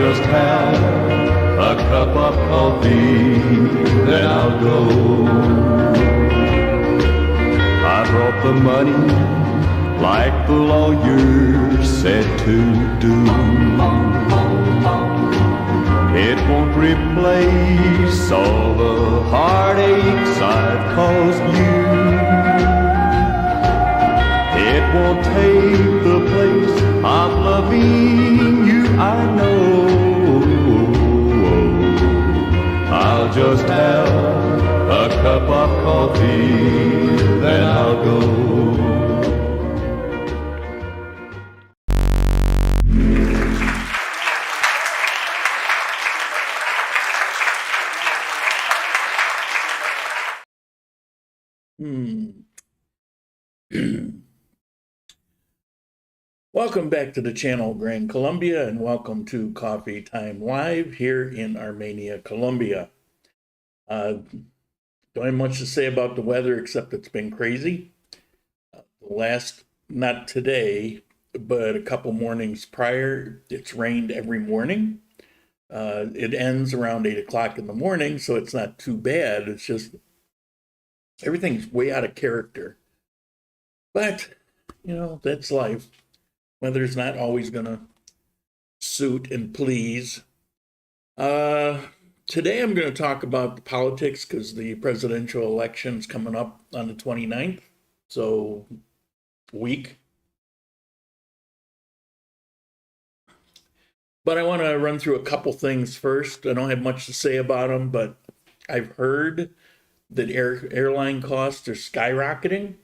just have a cup of coffee, then I'll go. I brought the money like the lawyer said to do. It won't replace all the heartaches I've caused you. It won't take the place of loving you, I know. I'll just have a cup of coffee, then I'll go. Welcome back to the channel, Grand Colombia, and welcome to Coffee Time Live here in Armenia, Colombia. Don't have much to say about the weather except it's been crazy. Not today, but a couple mornings prior, it's rained every morning. It ends around 8 o'clock in the morning, so it's not too bad. It's just everything's way out of character. But, you know, that's life. Weather's not always going to suit and please. Today I'm going to talk about the politics because the presidential election's coming up on the 29th, so week. But I want to run through a couple things first. I don't have much to say about them, but I've heard that airline costs are skyrocketing.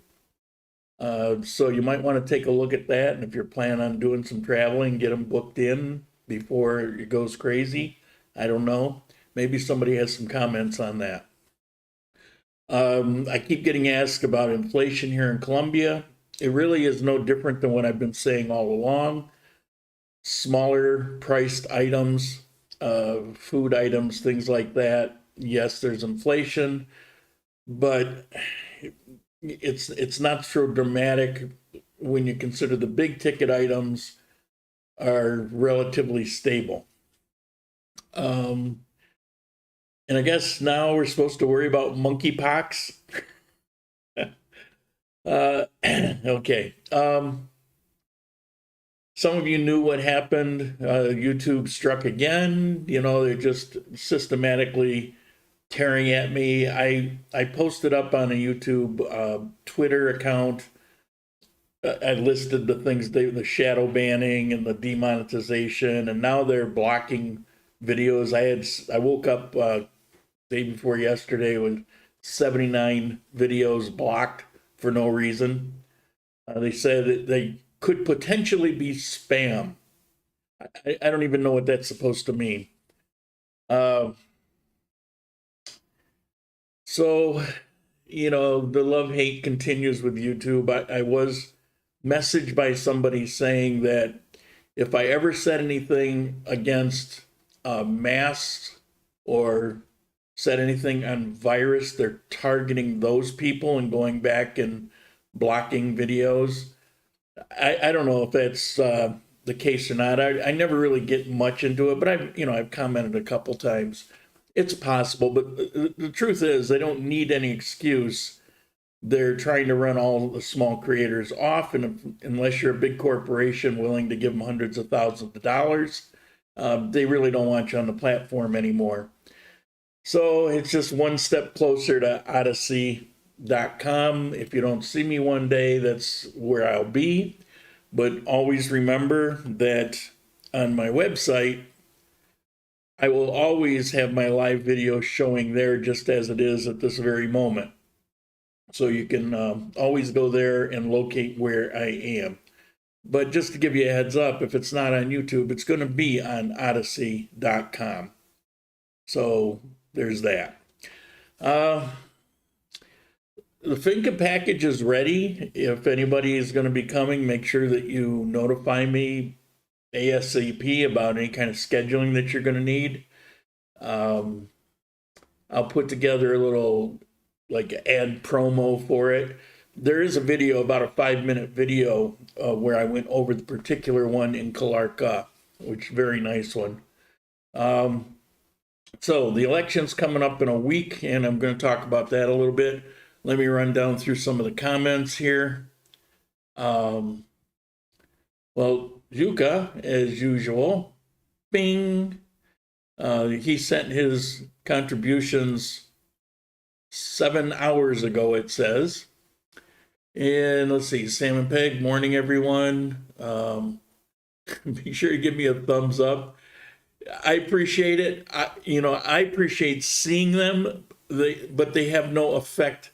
So you might want to take a look at that, and if you're planning on doing some traveling, get them booked in before it goes crazy. I don't know. Maybe somebody has some comments on that. I keep getting asked about inflation here in Colombia. It really is no different than what I've been saying all along. Smaller priced items, food items, things like that. Yes, there's inflation, but it's not so dramatic when you consider the big ticket items are relatively stable. And I guess now we're supposed to worry about monkeypox. Okay. Some of you knew what happened. YouTube struck again. You know, they're just systematically tearing at me. I posted up on a YouTube Twitter account. I listed the things, the shadow banning and the demonetization, and now they're blocking videos. I woke up day before yesterday with 79 videos blocked for no reason. They said that they could potentially be spam. I don't even know what that's supposed to mean. So, you know, the love-hate continues with YouTube. I was messaged by somebody saying that if I ever said anything against masks or said anything on virus, they're targeting those people and going back and blocking videos. I don't know if that's the case or not. I never really get much into it, but I've commented a couple times. It's possible, but the truth is they don't need any excuse. They're trying to run all the small creators off, and unless you're a big corporation willing to give them hundreds of thousands of dollars, they really don't want you on the platform anymore. So it's just one step closer to Odyssey.com. If you don't see me one day, that's where I'll be. But always remember that on my website, I will always have my live video showing there just as it is at this very moment. So you can always go there and locate where I am. But just to give you a heads up, if it's not on YouTube, it's going to be on Odyssey.com. So there's that. The Finca package is ready. If anybody is going to be coming, make sure that you notify me ASAP about any kind of scheduling that you're going to need. I'll put together a little like ad promo for it. There is a video, about a 5-minute video, where I went over the particular one in Calarca, which is a very nice one. So the election's coming up in a week, and I'm going to talk about that a little bit. Let me run down through some of the comments here. Well, Yuka, as usual, bing. He sent his contributions 7 hours ago, it says. And let's see, Sam and Peg, morning, everyone. Be sure to give me a thumbs up. I appreciate it. I appreciate seeing them, but they have no effect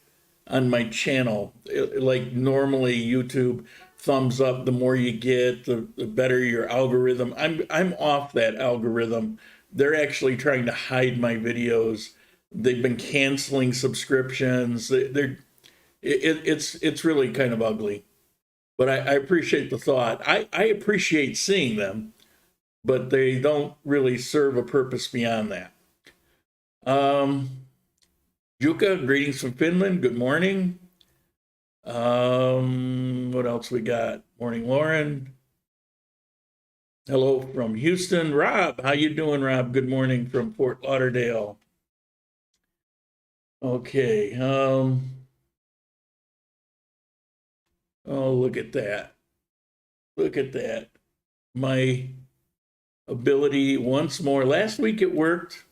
on my channel. Like normally YouTube, thumbs up, the more you get, the better your algorithm. I'm off that algorithm. They're actually trying to hide my videos. They've been canceling subscriptions. It's really kind of ugly. But I appreciate the thought. I appreciate seeing them, but they don't really serve a purpose beyond that. Juka, greetings from Finland. Good morning. What else we got? Morning, Lauren. Hello from Houston. Rob, how you doing, Rob? Good morning from Fort Lauderdale. Okay. Oh, look at that. Look at that. My ability once more. Last week it worked,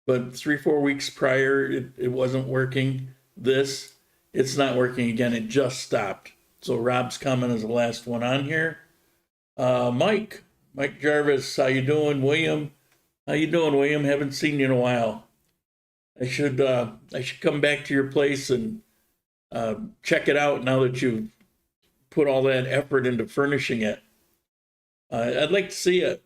but 3-4 weeks prior it wasn't working. It's not working again. It just stopped. So Rob's comment is the last one on here. Mike Jarvis, how you doing? William, how you doing, William? Haven't seen you in a while. I should come back to your place and check it out now that you've put all that effort into furnishing it. I'd like to see it.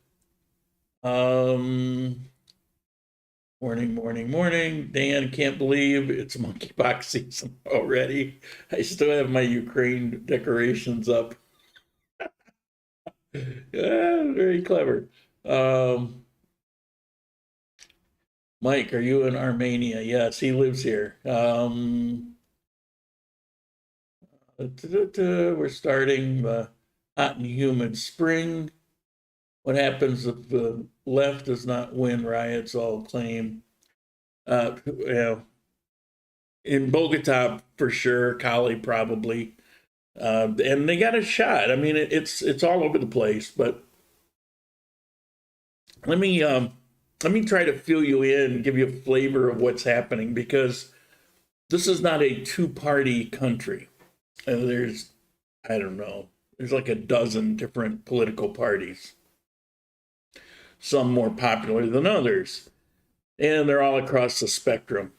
Morning. Dan, can't believe it's monkeypox season already. I still have my Ukraine decorations up. Yeah, very clever. Mike, are you in Armenia? Yes, he lives here. We're starting the hot and humid spring. What happens if the left does not win? Riots all claim. In Bogota for sure, Cali probably, and they got a shot. I mean, it's all over the place. But let me try to fill you in, give you a flavor of what's happening, because this is not a two-party country. There's, I don't know, there's like a dozen different political parties. Some more popular than others, and they're all across the spectrum.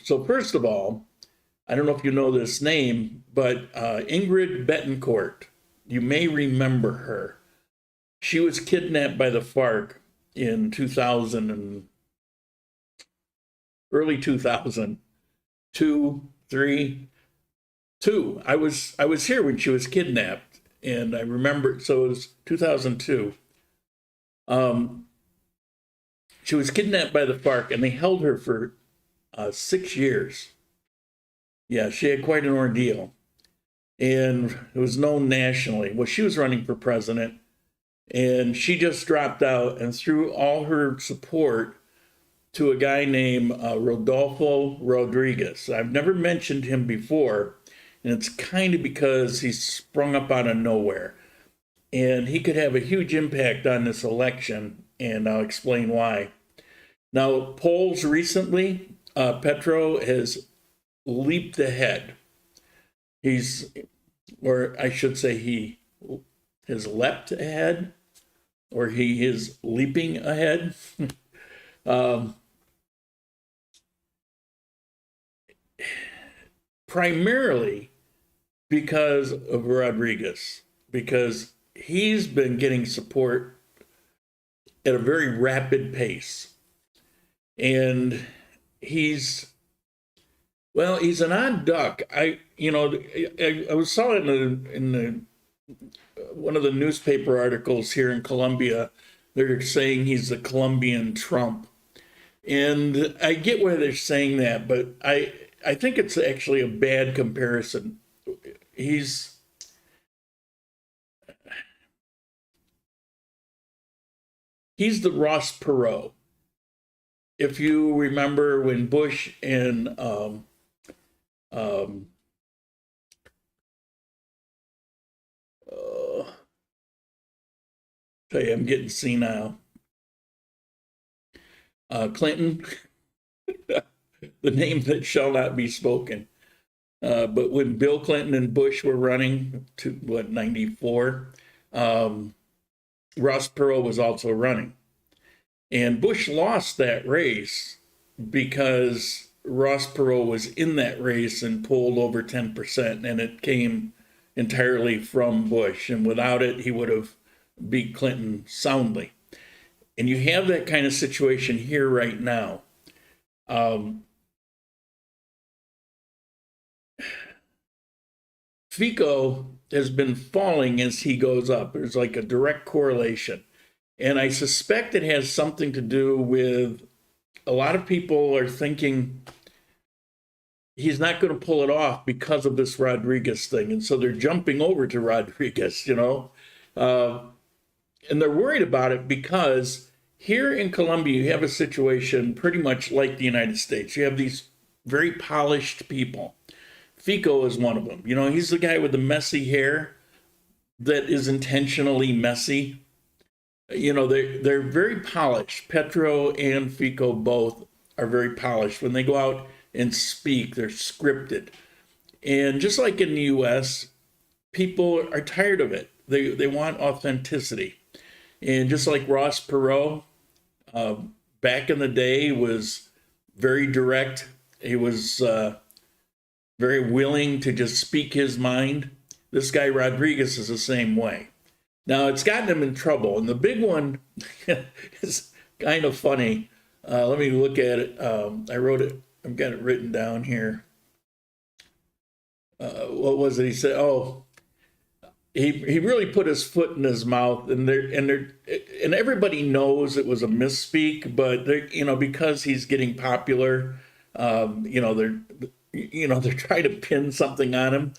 So first of all, I don't know if you know this name, but Ingrid Betancourt, you may remember her. She was kidnapped by the FARC in 2000 and early 2000, 2. I was here when she was kidnapped, and I remember. So it was 2002. She was kidnapped by the FARC, and they held her for 6 years. Yeah, she had quite an ordeal, and it was known nationally. Well, she was running for president, and she just dropped out and threw all her support to a guy named Rodolfo Rodriguez. I've never mentioned him before, and it's kind of because he sprung up out of nowhere. And he could have a huge impact on this election, and I'll explain why. Now, polls recently, Petro has leaped ahead. Or I should say he has leapt ahead, or he is leaping ahead. Primarily because of Rodriguez, because he's been getting support at a very rapid pace. And he's an odd duck. I saw it in one of the newspaper articles here in Colombia. They're saying he's the Colombian Trump. And I get why they're saying that, but I think it's actually a bad comparison. He's the Ross Perot. If you remember when Bush and tell you, I'm getting senile. Clinton, the name that shall not be spoken. But when Bill Clinton and Bush were running to, what, 94, Ross Perot was also running. And Bush lost that race because Ross Perot was in that race and pulled over 10%, and it came entirely from Bush. And without it, he would have beat Clinton soundly. And you have that kind of situation here right now. FICO has been falling as he goes up. There's like a direct correlation. And I suspect it has something to do with a lot of people are thinking he's not going to pull it off because of this Rodriguez thing. And so they're jumping over to Rodriguez, you know. And they're worried about it because here in Colombia, you have a situation pretty much like the United States. You have these very polished people. Fico is one of them. You know, he's the guy with the messy hair that is intentionally messy. You know, they're very polished. Petro and Fico both are very polished. When they go out and speak, they're scripted. And just like in the US, people are tired of it. They want authenticity. And just like Ross Perot, back in the day, was very direct. He was very willing to just speak his mind. This guy Rodriguez is the same way. Now, it's gotten him in trouble. And the big one is kind of funny. Let me look at it. I wrote it. I've got it written down here. What was it? He said, oh, he really put his foot in his mouth. And everybody knows it was a misspeak. But, you know, because he's getting popular, you know, they're trying to pin something on him.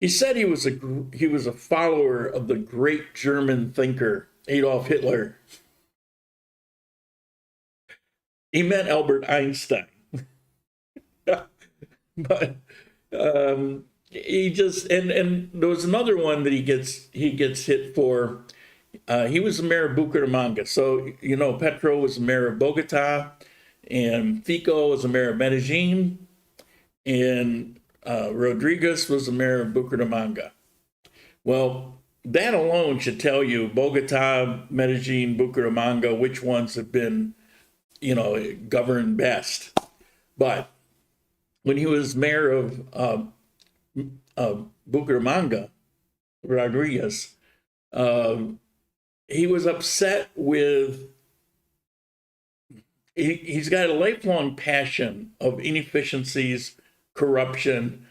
He said he was a follower of the great German thinker Adolf Hitler. He meant Albert Einstein. But he just and there was another one that he gets hit for. He was the mayor of Bucaramanga. So, you know, Petro was the mayor of Bogota, and Fico was the mayor of Medellin, and Rodriguez was the mayor of Bucaramanga. Well, that alone should tell you Bogota, Medellin, Bucaramanga, which ones have been, you know, governed best. But when he was mayor of Bucaramanga, Rodriguez, he was upset with, he's got a lifelong passion of inefficiencies, corruption,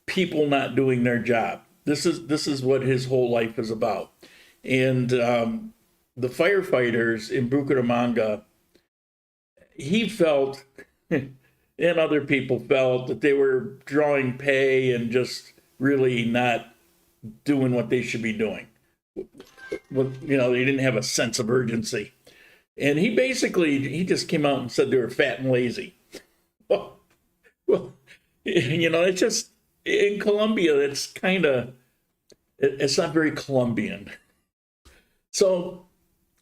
people not doing their job. This is what his whole life is about. And the firefighters in Bucaramanga, he felt, and other people felt, that they were drawing pay and just really not doing what they should be doing. You know, they didn't have a sense of urgency. And he just came out and said they were fat and lazy. Well, you know, it's just, in Colombia, it's not very Colombian. So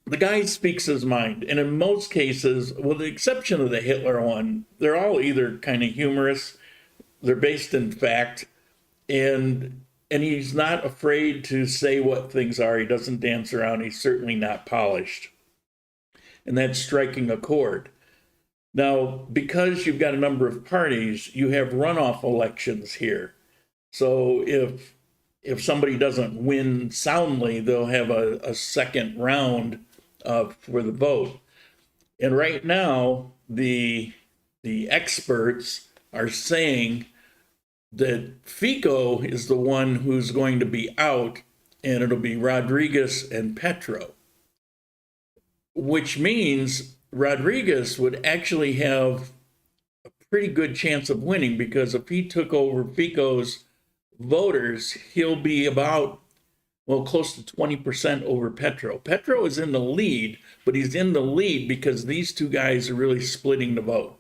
the guy speaks his mind. And in most cases, with the exception of the Hitler one, they're all either kind of humorous, they're based in fact, and he's not afraid to say what things are. He doesn't dance around. He's certainly not polished. And that's striking a chord. Now, because you've got a number of parties, you have runoff elections here. So if somebody doesn't win soundly, they'll have a second round for the vote. And right now, the experts are saying that Fico is the one who's going to be out, and it'll be Rodriguez and Petro, which means Rodriguez would actually have a pretty good chance of winning, because if he took over Fico's voters, he'll be about, well, close to 20% over Petro. Petro is in the lead, but he's in the lead because these two guys are really splitting the vote,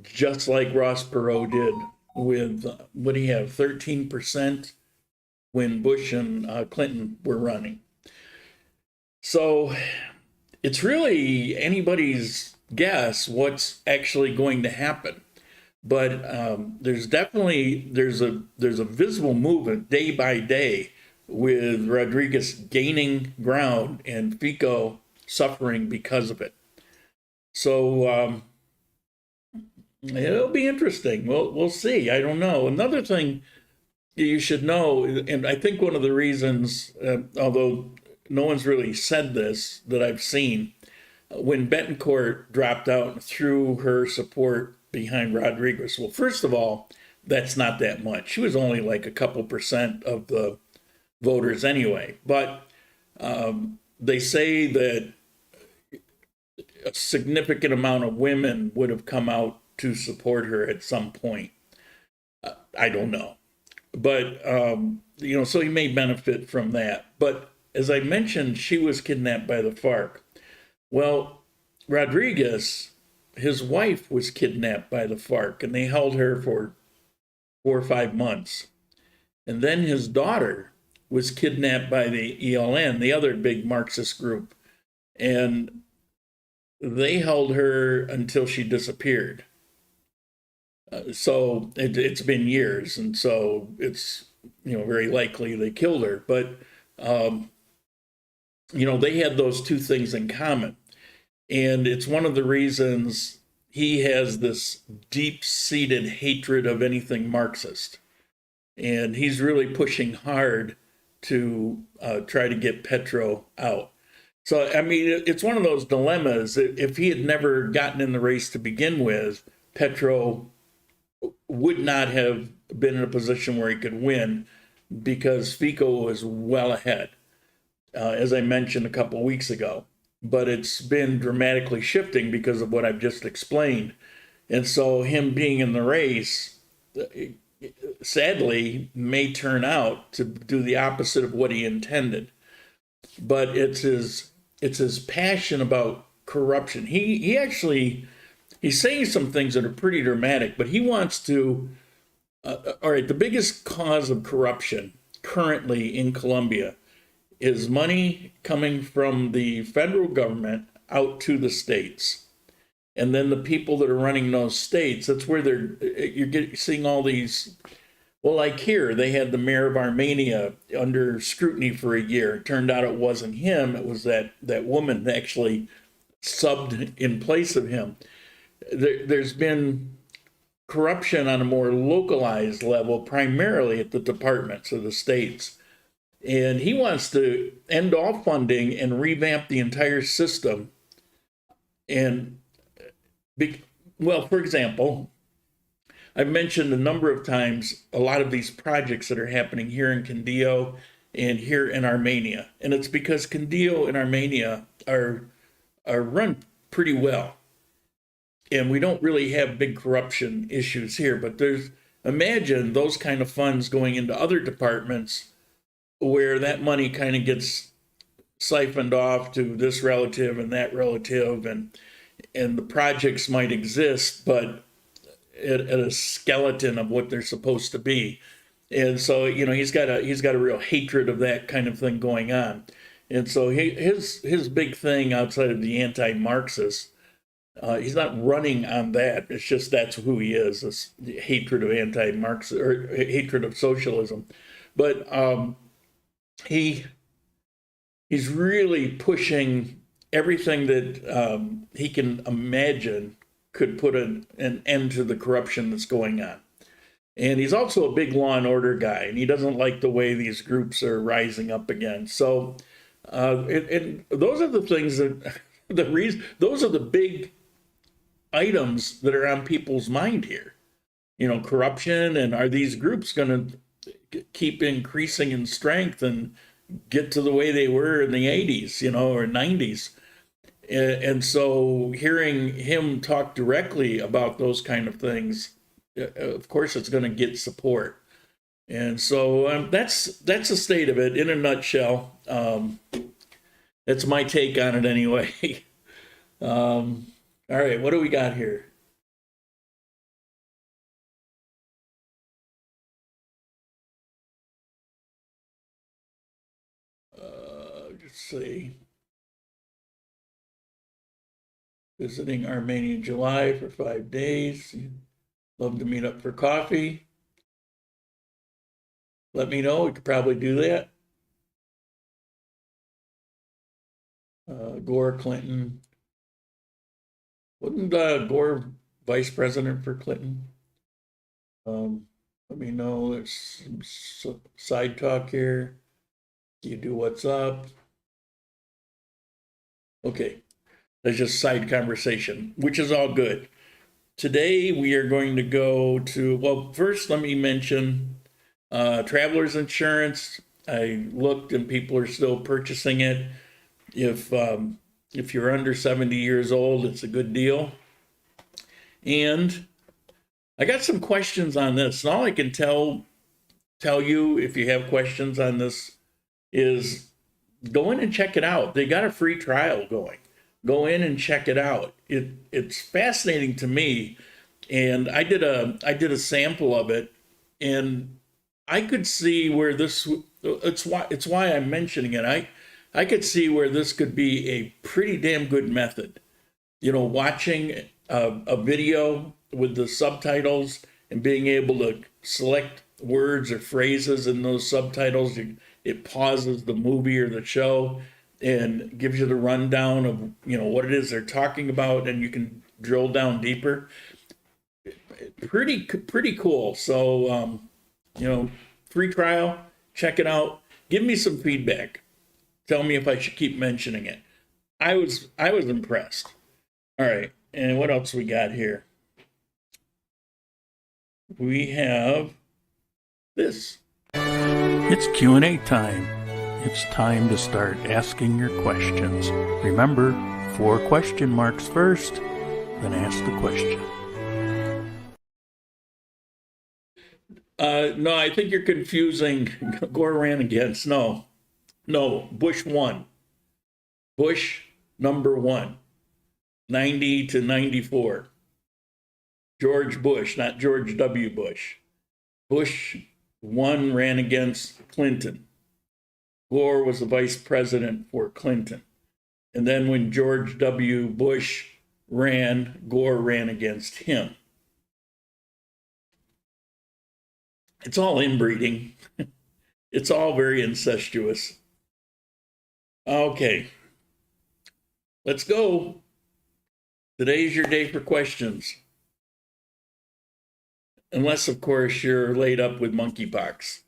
just like Ross Perot did with, what do you have, 13% when Bush and Clinton were running. So it's really anybody's guess what's actually going to happen. But there's definitely, there's a visible movement day by day with Rodriguez gaining ground and Fico suffering because of it. So it'll be interesting. We'll see. I don't know. Another thing you should know, and I think one of the reasons, although no one's really said this that I've seen, when Betancourt dropped out and threw her support behind Rodriguez. Well, first of all, that's not that much. She was only like a couple percent of the voters anyway. But they say that a significant amount of women would have come out to support her at some point. I don't know. But, so he may benefit from that. But as I mentioned, she was kidnapped by the FARC. Well, Rodriguez, his wife, was kidnapped by the FARC, and they held her for 4 or 5 months. And then his daughter was kidnapped by the ELN, the other big Marxist group. And they held her until she disappeared. So it's been years, and so it's very likely they killed her. But they had those two things in common, and it's one of the reasons he has this deep-seated hatred of anything Marxist, and he's really pushing hard to try to get Petro out. So I mean, it's one of those dilemmas. If he had never gotten in the race to begin with, Petro would not have been in a position where he could win because Fico was well ahead, as I mentioned a couple of weeks ago. But it's been dramatically shifting because of what I've just explained. And so him being in the race, sadly, may turn out to do the opposite of what he intended. But it's his passion about corruption. He's saying some things that are pretty dramatic, but he wants to, all right, the biggest cause of corruption currently in Colombia is money coming from the federal government out to the states. And then the people that are running those states, that's where you're seeing all these, well, like here, they had the mayor of Armenia under scrutiny for a year. It turned out it wasn't him, it was that woman that actually subbed in place of him. There's been corruption on a more localized level, primarily at the departments of the states. And he wants to end all funding and revamp the entire system. And, for example, I've mentioned a number of times a lot of these projects that are happening here in Condillo and here in Armenia. And it's because Condillo and Armenia are run pretty well. And we don't really have big corruption issues here, but imagine those kind of funds going into other departments where that money kind of gets siphoned off to this relative and that relative, and the projects might exist, but at a skeleton of what they're supposed to be. And so, he's got a real hatred of that kind of thing going on. And so his big thing outside of the anti-Marxist, he's not running on that. It's just that's who he is, this hatred of anti-Marxist or hatred of socialism. But he's really pushing everything that he can imagine could put an end to the corruption that's going on. And he's also a big law and order guy, and he doesn't like the way these groups are rising up again. So and those are the things that those are the big items that are on people's mind here. Corruption, and are these groups going to keep increasing in strength and get to the way they were in the 80s, or 90s? And so hearing him talk directly about those kind of things, of course, it's going to get support. And so that's the state of it in a nutshell. That's my take on it anyway. All right, what do we got here? Let's see. Visiting Armenia in July for 5 days. Love to meet up for coffee. Let me know. We could probably do that. Gore Clinton. Wasn't Gore vice president for Clinton? Let me know. There's some side talk here. You do what's up. Okay. That's just side conversation, which is all good. Today we are going to go to, well, first let me mention traveler's insurance. I looked and people are still purchasing it. If you're under 70 years old, it's a good deal. And I got some questions on this. And all I can tell you, if you have questions on this, is go in and check it out. They got a free trial going. Go in and check it out. It's fascinating to me. And I did a sample of it, and I could see where this, it's why I'm mentioning it. I could see where this could be a pretty damn good method. You know, watching a video with the subtitles and being able to select words or phrases in those subtitles. It pauses the movie or the show and gives you the rundown of, you know, what it is they're talking about, and you can drill down deeper. Pretty cool. So, you know, free trial, check it out. Give me some feedback. Tell me if I should keep mentioning it. I was impressed. All right, and what else we got here? We have this. It's Q&A time. It's time to start asking your questions. Remember, 4 question marks first, then ask the question. No, I think you're confusing Gore ran against. No, Bush won. Bush number 1, 90 to 94. George Bush, not George W. Bush. Bush 1 ran against Clinton. Gore was the vice president for Clinton. And then when George W. Bush ran, Gore ran against him. It's all inbreeding. It's all very incestuous. Okay, let's go. Today's your day for questions. Unless, of course, you're laid up with monkeypox.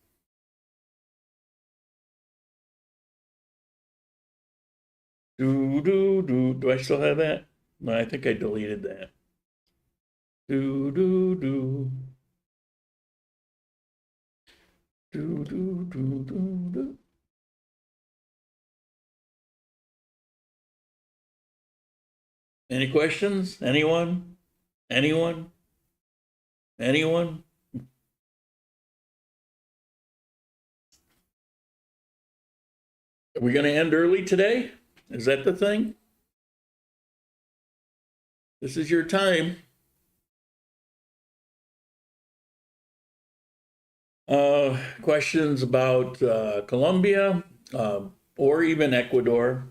Do I still have that? No, I think I deleted that. Do. Any questions? Anyone? Anyone? Anyone? Are we going to end early today? Is that the thing? This is your time. Questions about Colombia or even Ecuador.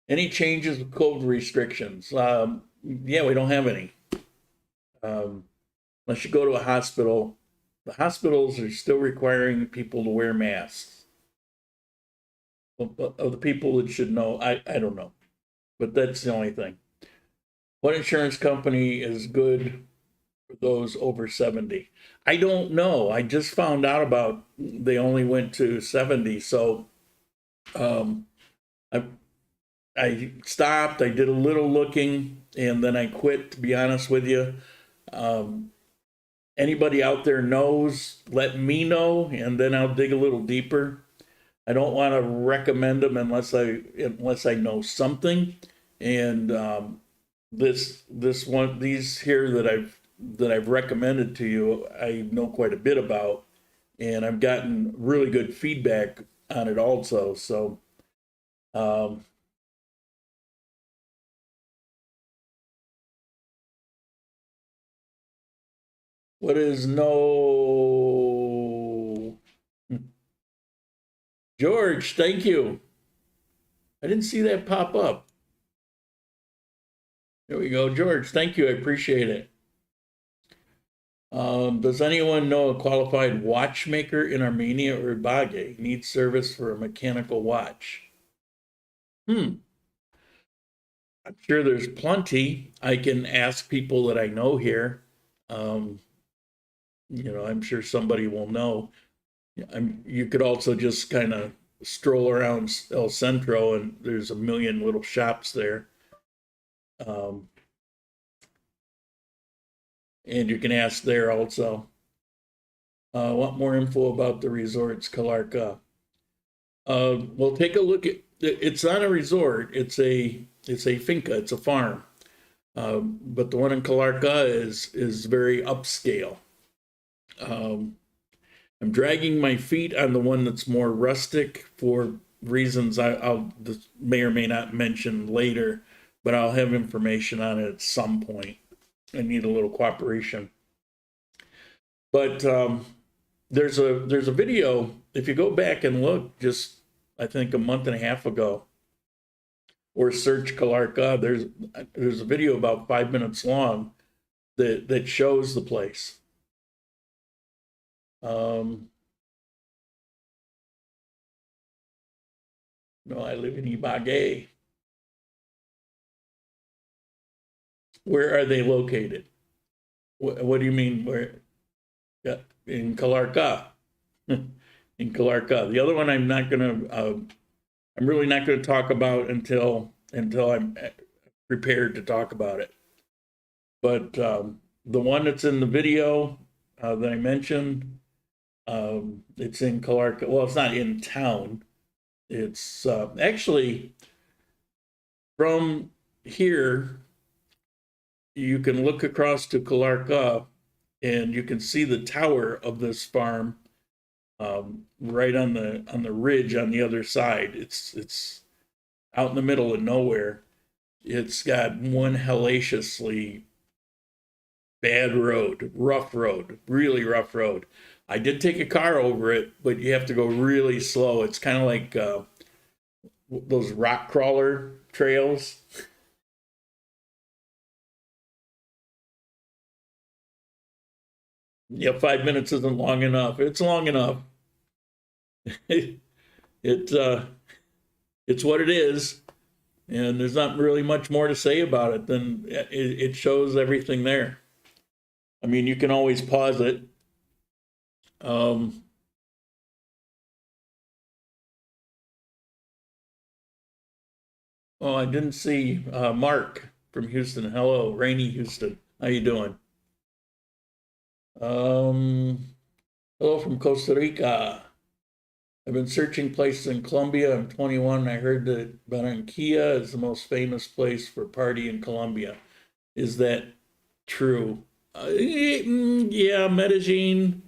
Any changes with COVID restrictions? Yeah, we don't have any. Unless you go to a hospital, the hospitals are still requiring people to wear masks. Of the people that should know, I don't know. But that's the only thing. What insurance company is good for those over 70? I don't know. I just found out about they only went to 70. So I stopped. I did a little looking, and then I quit, to be honest with you. Anybody out there knows, let me know, and then I'll dig a little deeper. I don't want to recommend them unless I know something. And these here that I've recommended to you, I know quite a bit about. and I've gotten really good feedback on it also. So, what is no George? Thank you. I didn't see that pop up. There we go, George. Thank you. I appreciate it. Does anyone know a qualified watchmaker in Armenia or Ibague? Needs service for a mechanical watch. I'm sure there's plenty. I can ask people that I know here. You know, I'm sure somebody will know. You could also just kind of stroll around El Centro, and there's a million little shops there. And you can ask there also. Want more info about the resorts, Calarca? Well, take a look at. It's not a resort. It's a finca. It's a farm. But the one in Calarca is very upscale. I'm dragging my feet on the one that's more rustic for reasons I'll may or may not mention later, but I'll have information on it at some point. I need a little cooperation. But there's a video. If you go back and look, just I think a month and a half ago, or search Calarca, there's a video about 5 minutes long that shows the place. No, I live in Ibague. Where are they located? What do you mean? Where? Yeah, in Calarca. In Calarca. The other one I'm not gonna. I'm really not going to talk about until I'm prepared to talk about it. But the one that's in the video that I mentioned, it's in Calarca. Well, it's not in town. It's actually from here. You can look across to Calarca, and you can see the tower of this farm right on the ridge on the other side. It's out in the middle of nowhere. It's got one hellaciously bad road, really rough road. I did take a car over it, but you have to go really slow. It's kind of like those rock crawler trails. Yeah, 5 minutes isn't long enough. It's long enough. It's what it is, and there's not really much more to say about it than it shows everything there. I mean, you can always pause it. Oh, I didn't see Mark from Houston. Hello, rainy Houston. How you doing? Hello from Costa Rica. I've been searching places in Colombia. I'm 21. I heard that Barranquilla is the most famous place for party in Colombia. Is that true? Yeah, Medellin,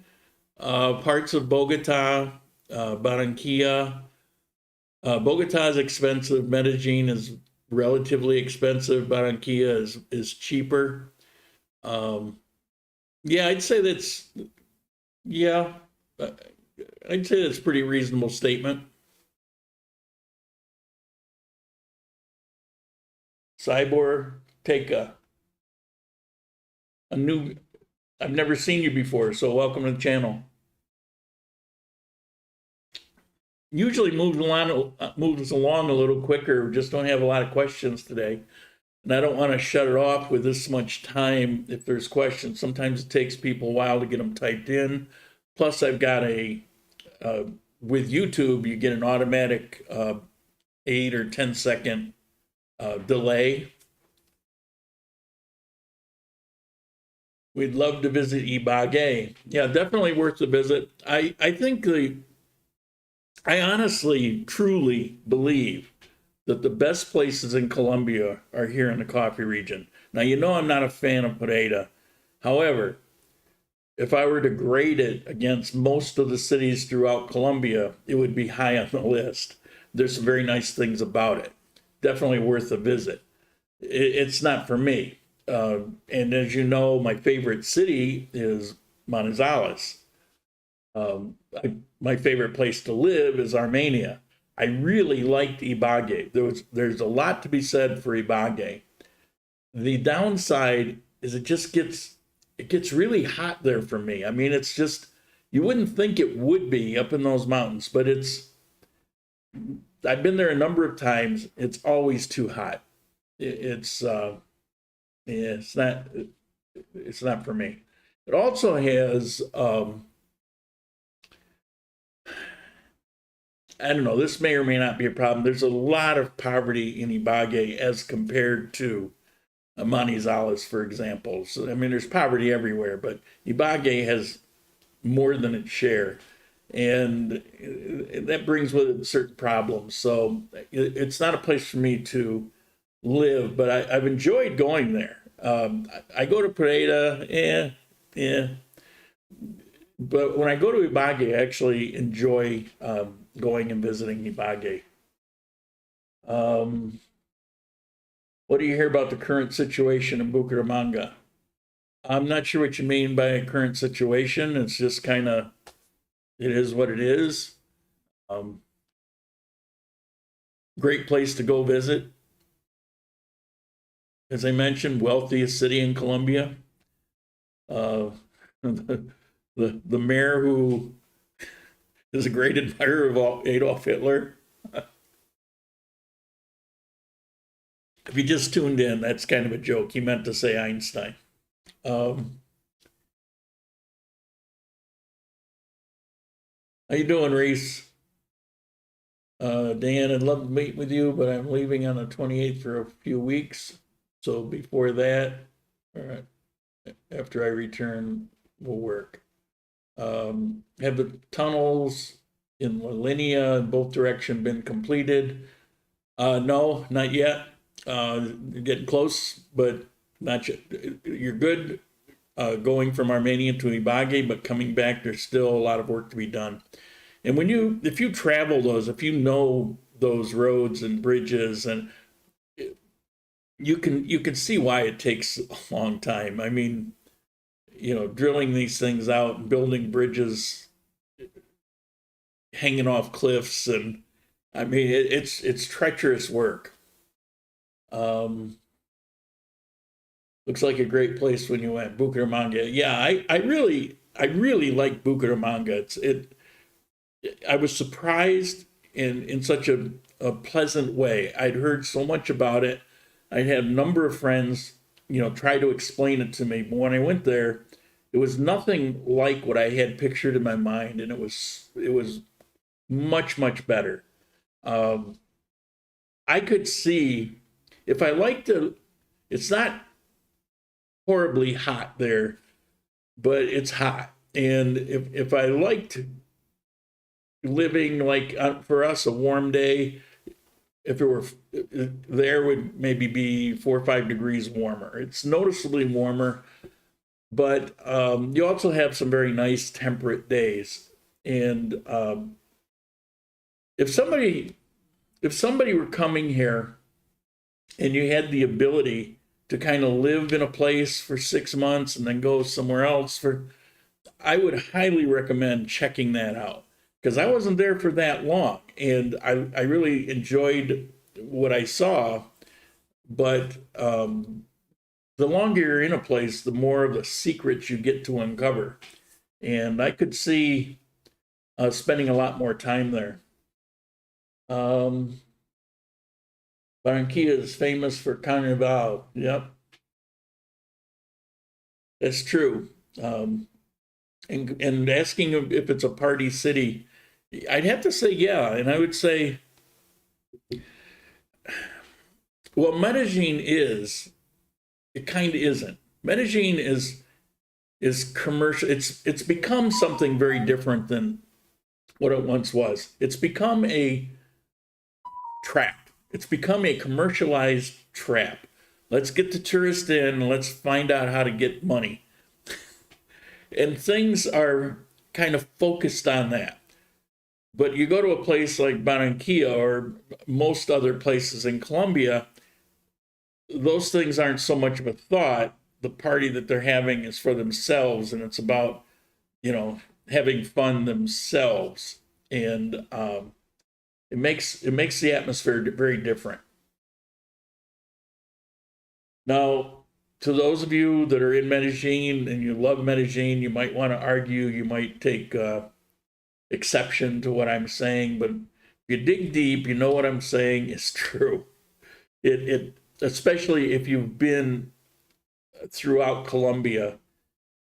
parts of Bogota, Barranquilla. Bogota is expensive. Medellin is relatively expensive. Barranquilla is cheaper. Yeah, I'd say that's yeah. I'd say that's a pretty reasonable statement. Cyborg, take a new. I've never seen you before, so welcome to the channel. Usually moves along a little quicker. Just don't have a lot of questions today, and I don't want to shut it off with this much time. If there's questions, sometimes it takes people a while to get them typed in. Plus, I've got with YouTube, you get an automatic 8 or 10 second delay. We'd love to visit Ibague. Yeah, definitely worth the visit. I think I honestly, truly believe that the best places in Colombia are here in the coffee region. Now, you know I'm not a fan of Pereira. However, if I were to grade it against most of the cities throughout Colombia, it would be high on the list. There's some very nice things about it. Definitely worth a visit. It's not for me. And as you know, my favorite city is Manizales. My favorite place to live is Armenia. I really liked Ibagué. There's a lot to be said for Ibagué. The downside is it gets really hot there for me. I mean, it's just, you wouldn't think it would be up in those mountains, but I've been there a number of times. It's always too hot. It's not for me. It also has, I don't know, this may or may not be a problem. There's a lot of poverty in Ibagué as compared to Manizales, for example. So, I mean, there's poverty everywhere, but Ibagué has more than its share. And that brings with it certain problems. So it's not a place for me to live, but I've enjoyed going there. I go to Pereira, but when I go to Ibagué, I actually enjoy going and visiting Ibagué. What do you hear about the current situation in Bucaramanga? I'm not sure what you mean by a current situation. It's just kind of, it is what it is. Great place to go visit. As I mentioned, wealthiest city in Colombia. The mayor, who is a great admirer of Adolf Hitler. If you just tuned in, that's kind of a joke. He meant to say Einstein. How you doing, Reese? Dan, I'd love to meet with you, but I'm leaving on the 28th for a few weeks. So before that, all right, after I return, we'll work. Have the tunnels in La Linea in both directions been completed? No, not yet. Getting close, but not yet. You're good going from Armenia to Ibagué, but coming back, there's still a lot of work to be done. And if you travel those, if you know those roads and bridges, and you can see why it takes a long time. I mean, you know, drilling these things out and building bridges, hanging off cliffs, and I mean, it's treacherous work. Looks like a great place when you went, Bucaramanga. Yeah, I really like Bucaramanga. I was surprised in such a pleasant way. I'd heard so much about it. I had a number of friends, you know, try to explain it to me. But when I went there, it was nothing like what I had pictured in my mind, and it was much, much better. I could see, if I liked it's not horribly hot there, but it's hot. And if I liked living, like for us, a warm day, if it were there, would maybe be 4 or 5 degrees warmer. It's noticeably warmer, but you also have some very nice temperate days. And if somebody were coming here and you had the ability to kind of live in a place for 6 months and then go somewhere else I would highly recommend checking that out, because I wasn't there for that long, and I really enjoyed what I saw. But the longer you're in a place, the more of the secrets you get to uncover. And I could see spending a lot more time there. Barranquilla is famous for Carnival. Yep. That's true. And asking if it's a party city, I'd have to say yeah. And I would say, well, Medellin is, it kind of isn't. Medellin is commercial. It's become something very different than what it once was. It's become a trap. It's become a commercialized trap. Let's get the tourist in and let's find out how to get money. and things are kind of focused on that. But you go to a place like Barranquilla or most other places in Colombia, those things aren't so much of a thought. The party that they're having is for themselves, and it's about, you know, having fun themselves. And it makes the atmosphere very different. Now, to those of you that are in Medellin and you love Medellin, you might want to argue, you might take exception to what I'm saying, but if you dig deep, you know what I'm saying is true. It especially if you've been throughout Colombia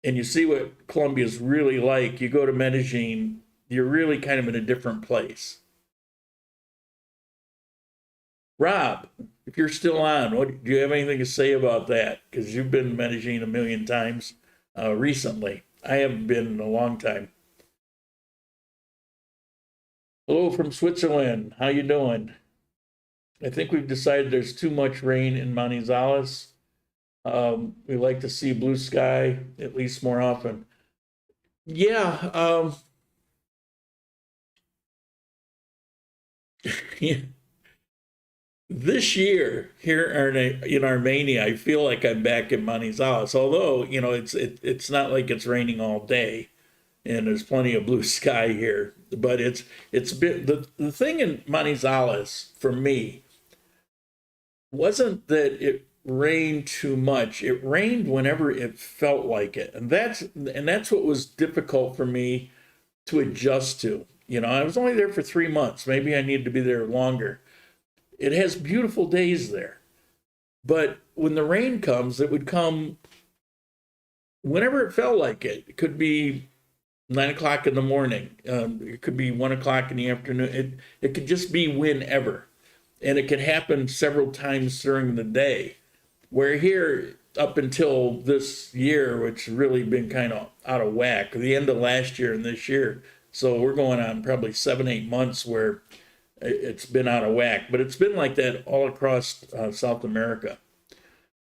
and you see what Colombia is really like, you go to Medellin, you're really kind of in a different place. Rob, if you're still on, do you have anything to say about that? Because you've been to Medellin a million times recently. I haven't been in a long time. Hello from Switzerland. How you doing? I think we've decided there's too much rain in Manizales. We like to see blue sky at least more often. Yeah. This year here in Armenia, I feel like I'm back in Manizales. Although, you know, it's not like it's raining all day, and there's plenty of blue sky here. But it's been the thing in Manizales for me wasn't that it rained too much. It rained whenever it felt like it, and that's what was difficult for me to adjust to. You know, I was only there for 3 months. Maybe I needed to be there longer. It has beautiful days there, but when the rain comes, it would come whenever it felt like it. It could be 9 o'clock in the morning. It could be 1 o'clock in the afternoon. It could just be whenever, and it could happen several times during the day. Where here, up until this year, which really been kind of out of whack, the end of last year and this year, so we're going on probably 7-8 months where it's been out of whack, but it's been like that all across South America.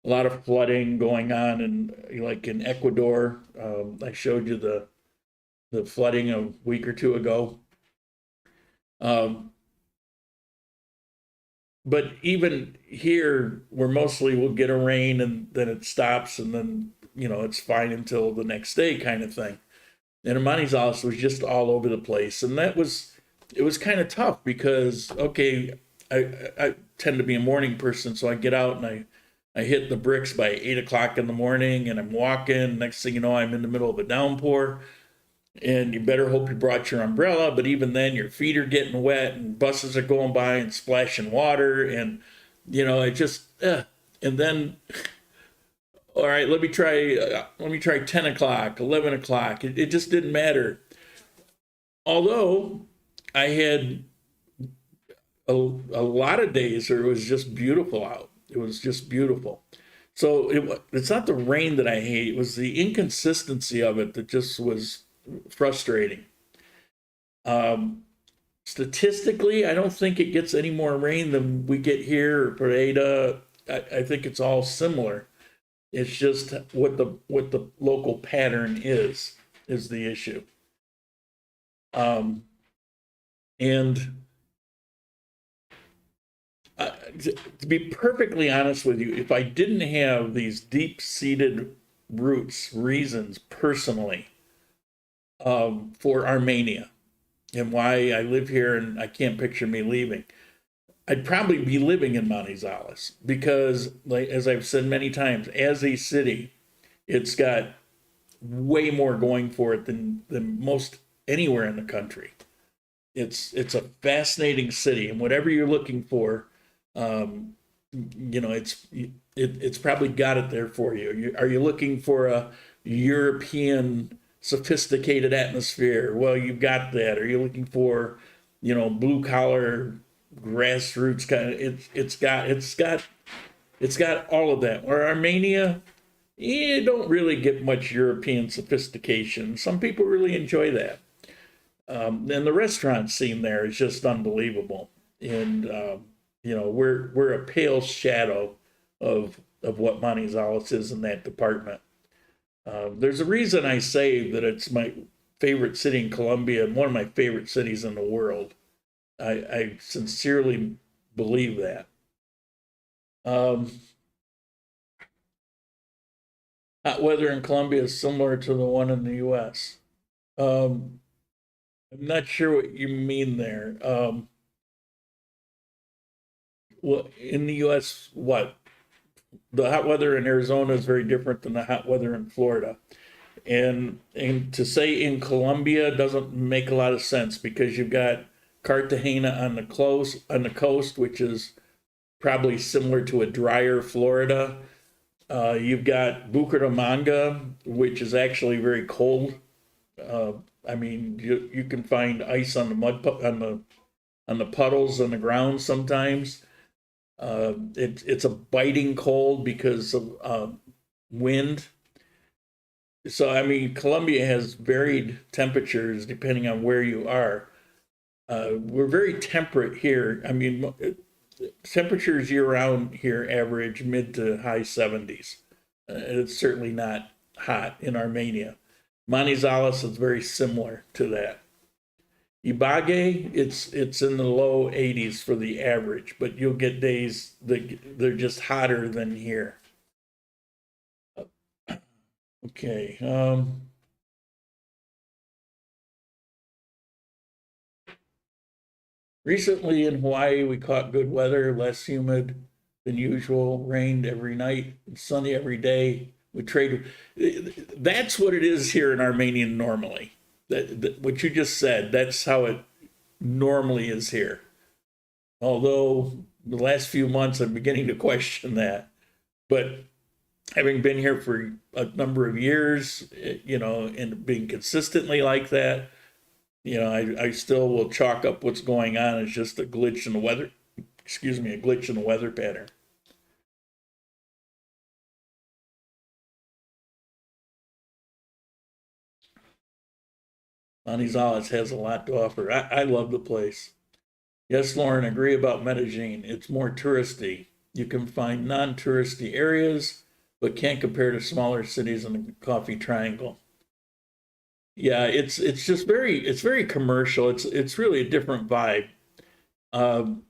A lot of flooding going on, and like in Ecuador, I showed you the flooding a week or two ago. But even here, we're mostly we'll get a rain and then it stops, and then it's fine until the next day, kind of thing. And Manizales was just all over the place, and it was kind of tough because, okay, I tend to be a morning person, so I get out and I hit the bricks by 8 o'clock in the morning, and I'm walking. Next thing you know, I'm in the middle of a downpour, and you better hope you brought your umbrella, but even then, your feet are getting wet, and buses are going by and splashing water, and, it just, and then, all right, let me try 10 o'clock, 11 o'clock. It just didn't matter. Although I had a lot of days where it was just beautiful out. It was just beautiful. So it's not the rain that I hate. It was the inconsistency of it that just was frustrating. Statistically, I don't think it gets any more rain than we get here or Pareda. I think it's all similar. It's just what the local pattern is the issue. And to be perfectly honest with you, if I didn't have these deep-seated reasons personally for Armenia and why I live here and I can't picture me leaving, I'd probably be living in Manizales because, like, as I've said many times, as a city, it's got way more going for it than most anywhere in the country. It's a fascinating city, and whatever you're looking for, it's probably got it there for you. Are you looking for a European sophisticated atmosphere? Well, you've got that. Are you looking for, blue collar grassroots kind of? It's got all of that. Or Armenia, you don't really get much European sophistication. Some people really enjoy that. And the restaurant scene there is just unbelievable. And, we're a pale shadow of what Manizales is in that department. There's a reason I say that it's my favorite city in Colombia and one of my favorite cities in the world. I sincerely believe that. Hot weather in Colombia is similar to the one in the U.S. I'm not sure what you mean there. Well, in the U.S., what? The hot weather in Arizona is very different than the hot weather in Florida. And to say in Colombia doesn't make a lot of sense because you've got Cartagena on the coast, which is probably similar to a drier Florida. You've got Bucaramanga, which is actually very cold. I mean, you can find ice on the mud on the puddles on the ground sometimes. It's a biting cold because of wind. So, I mean, Colombia has varied temperatures depending on where you are. We're very temperate here. I mean, temperatures year-round here average mid to high 70s. It's certainly not hot in Armenia. Manizales is very similar to that. Ibagué, it's in the low 80s for the average, but you'll get days that they're just hotter than here. Okay. Recently in Hawaii, we caught good weather, less humid than usual, rained every night, sunny every day. We trade. That's what it is here in Armenia normally. What you just said, that's how it normally is here. Although the last few months I'm beginning to question that. But having been here for a number of years, and being consistently like that, I still will chalk up what's going on as just a glitch in the weather, a glitch in the weather pattern. Manizales has a lot to offer. I love the place. Yes, Lauren, agree about Medellin. It's more touristy. You can find non-touristy areas, but can't compare to smaller cities in the Coffee Triangle. Yeah, it's just very commercial. It's really a different vibe. Um,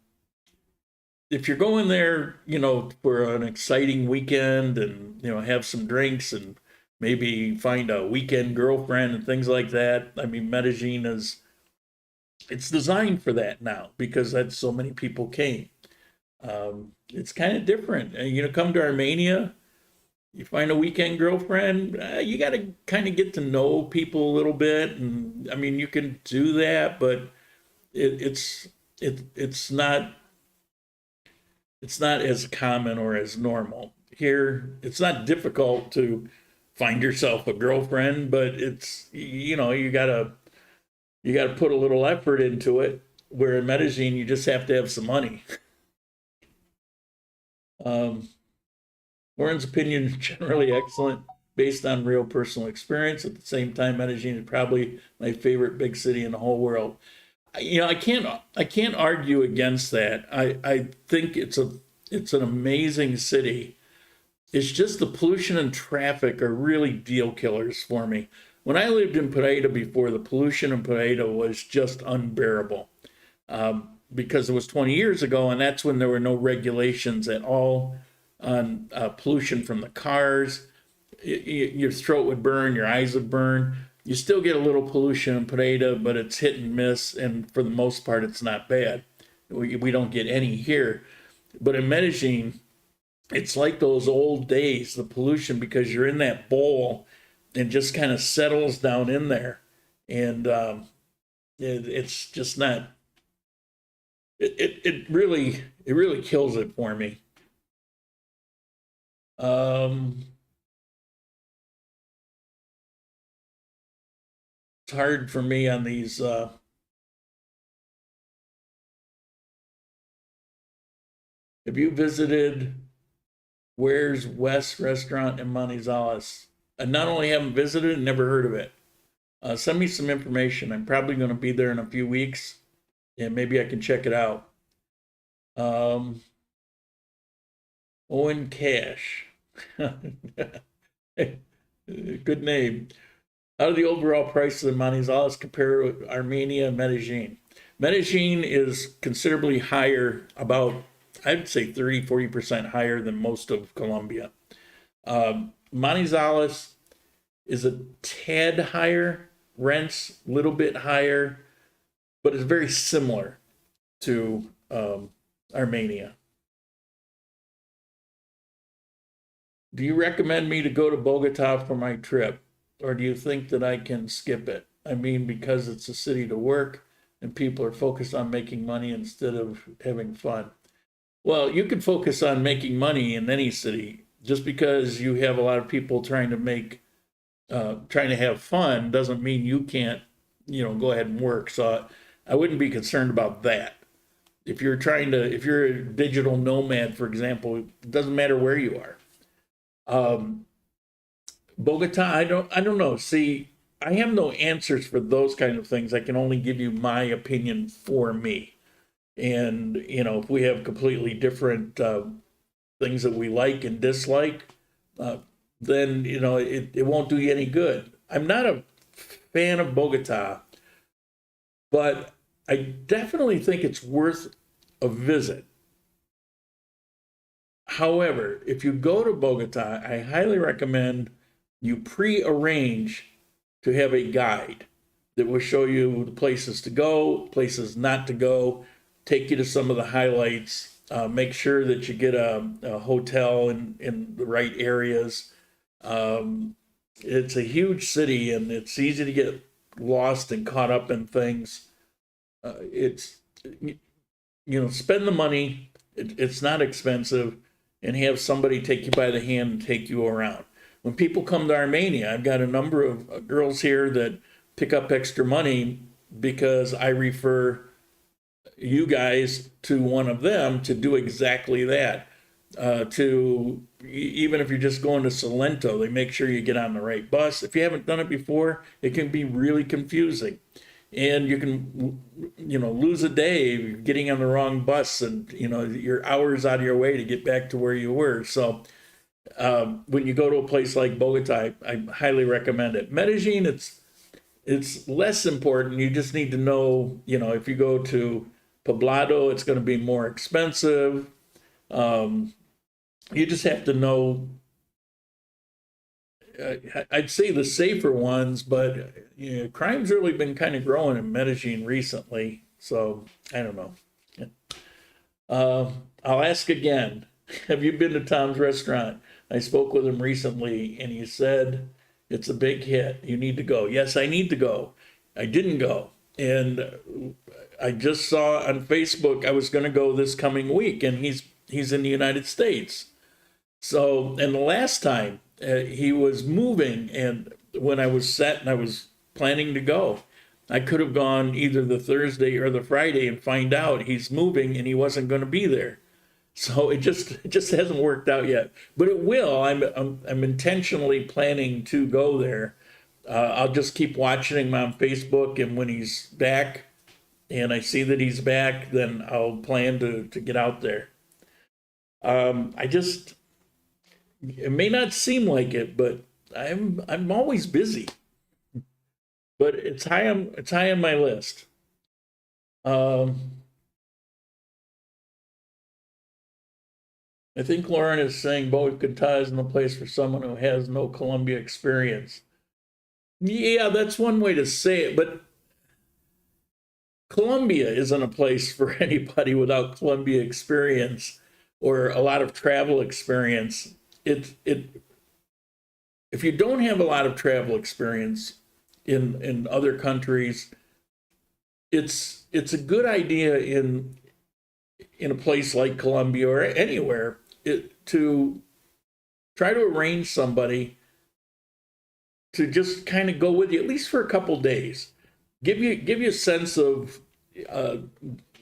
if you're going there, for an exciting weekend and have some drinks and maybe find a weekend girlfriend and things like that. I mean, Medellin it's designed for that now because that's so many people came. It's kind of different. Come to Armenia, you find a weekend girlfriend, you got to kind of get to know people a little bit, and I mean, you can do that, but it's not as common or as normal here. It's not difficult to find yourself a girlfriend, but it's you gotta put a little effort into it. Where in Medellin, you just have to have some money. Lauren's opinion is generally excellent based on real personal experience. At the same time, Medellin is probably my favorite big city in the whole world. I can't argue against that. I think it's an amazing city. It's just the pollution and traffic are really deal killers for me. When I lived in Pereira before, the pollution in Pereira was just unbearable because it was 20 years ago, and that's when there were no regulations at all on pollution from the cars. Your throat would burn, your eyes would burn. You still get a little pollution in Pereira, but it's hit and miss, and for the most part, it's not bad. We don't get any here. But in Medellin, it's like those old days, the pollution, because you're in that bowl and just kind of settles down in there. And it's just not, it really kills it for me. It's hard for me on these. Have you visited Where's West Restaurant in Manizales? I not only haven't visited, never heard of it. Send me some information. I'm probably going to be there in a few weeks, and maybe I can check it out. Owen Cash. Good name. How do the overall prices of Manizales compare with Armenia and Medellin? Medellin is considerably higher, about, I'd say 30-40% higher than most of Colombia. Manizales is a tad higher, rents a little bit higher, but it's very similar to Armenia. Do you recommend me to go to Bogota for my trip, or do you think that I can skip it? I mean, because it's a city to work and people are focused on making money instead of having fun. Well, you can focus on making money in any city. Just because you have a lot of people trying to have fun doesn't mean you can't, go ahead and work. So I wouldn't be concerned about that. If you're a digital nomad, for example, it doesn't matter where you are. Bogota, I don't know. See, I have no answers for those kind of things. I can only give you my opinion for me. And, if we have completely different things that we like and dislike, then, it won't do you any good. I'm not a fan of Bogota, but I definitely think it's worth a visit. However, if you go to Bogota, I highly recommend you pre-arrange to have a guide that will show you the places to go, places not to go, take you to some of the highlights, make sure that you get a hotel in the right areas. It's a huge city and it's easy to get lost and caught up in things. Spend the money. It's not expensive, and have somebody take you by the hand and take you around. When people come to Armenia, I've got a number of girls here that pick up extra money because I refer you guys to one of them to do exactly that. Even if you're just going to Salento, they make sure you get on the right bus. If you haven't done it before, it can be really confusing. And you can, lose a day getting on the wrong bus, and, you're hours out of your way to get back to where you were. So when you go to a place like Bogota, I highly recommend it. Medellin, it's less important. You just need to know, if you go to Poblado, it's going to be more expensive. You just have to know, I'd say the safer ones, but crime's really been kind of growing in Medellin recently. So I don't know. I'll ask again. Have you been to Tom's restaurant? I spoke with him recently and he said, it's a big hit. You need to go. Yes, I need to go. I didn't go. And I just saw on Facebook I was going to go this coming week, and he's in the United States. So, and the last time he was moving, and when I was set and I was planning to go, I could have gone either the Thursday or the Friday and find out he's moving and he wasn't going to be there. So it just hasn't worked out yet, but it will. I'm intentionally planning to go there. I'll just keep watching him on Facebook, and when he's back and I see that he's back, then I'll plan to get out there. It may not seem like it, but I'm always busy. But it's high on my list. I think Lauren is saying Bogota isn't a place for someone who has no Colombia experience. Yeah, that's one way to say it, but Colombia isn't a place for anybody without Colombia experience or a lot of travel experience. If you don't have a lot of travel experience in other countries, it's a good idea in a place like Colombia or anywhere to try to arrange somebody to just kind of go with you, at least for a couple days. Give you a sense of the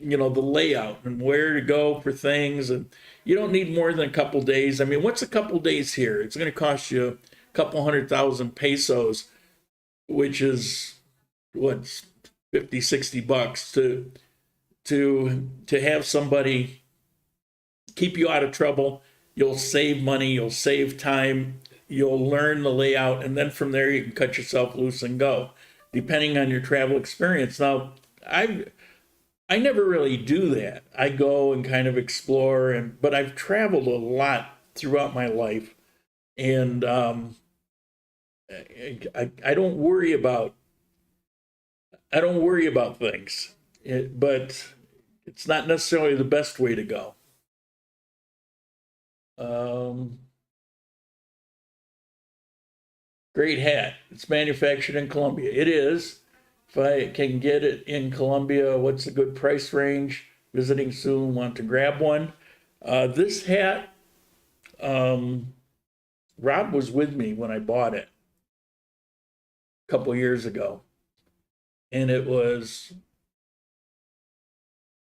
layout and where to go for things, and you don't need more than a couple days. I mean, what's a couple days here? It's going to cost you a couple 100,000 pesos, which is what's $50-$60 to have somebody keep you out of trouble. You'll save money, you'll save time. you'll learn the layout, and then from there you can cut yourself loose and go, depending on your travel experience. Now, I never really do that. I go and kind of explore, but I've traveled a lot throughout my life, and I don't worry about things, but it's not necessarily the best way to go. Great hat. It's manufactured in Colombia. It is. If I can get it in Colombia, what's a good price range? Visiting soon, want to grab one. This hat, Rob was with me when I bought it a couple years ago, and it was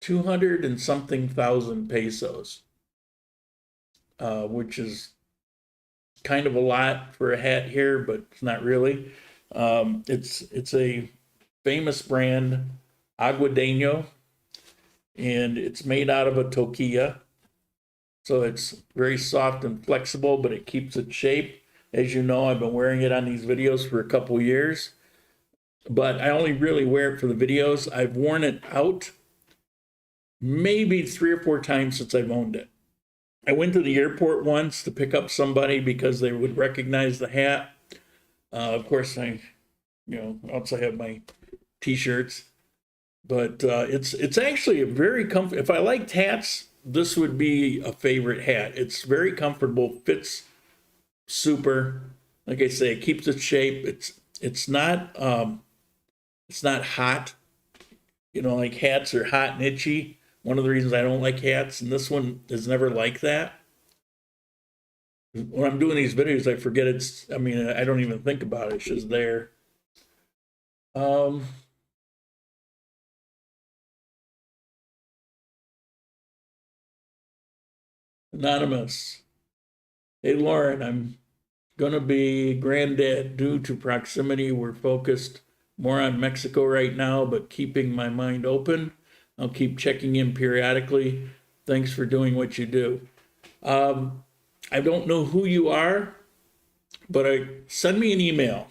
200 and something thousand pesos, which is kind of a lot for a hat here, but it's not really. It's a famous brand, Aguadeño, and it's made out of a toquilla. So it's very soft and flexible, but it keeps its shape. As you know, I've been wearing it on these videos for a couple years, but I only really wear it for the videos. I've worn it out maybe 3 or 4 times since I've owned it. I went to the airport once to pick up somebody because they would recognize the hat. Of course, I also have my t-shirts, but it's actually a very comfortable. If I liked hats, this would be a favorite hat. It's very comfortable, fits super. Like I say, it keeps its shape. It's not hot. Like hats are hot and itchy. One of the reasons I don't like hats, and this one is never like that. When I'm doing these videos, I forget I don't even think about it. It's just there. Anonymous. Hey, Lauren, I'm going to be granddad due to proximity. We're focused more on Mexico right now, but keeping my mind open. I'll keep checking in periodically. Thanks for doing what you do. I don't know who you are, but send me an email.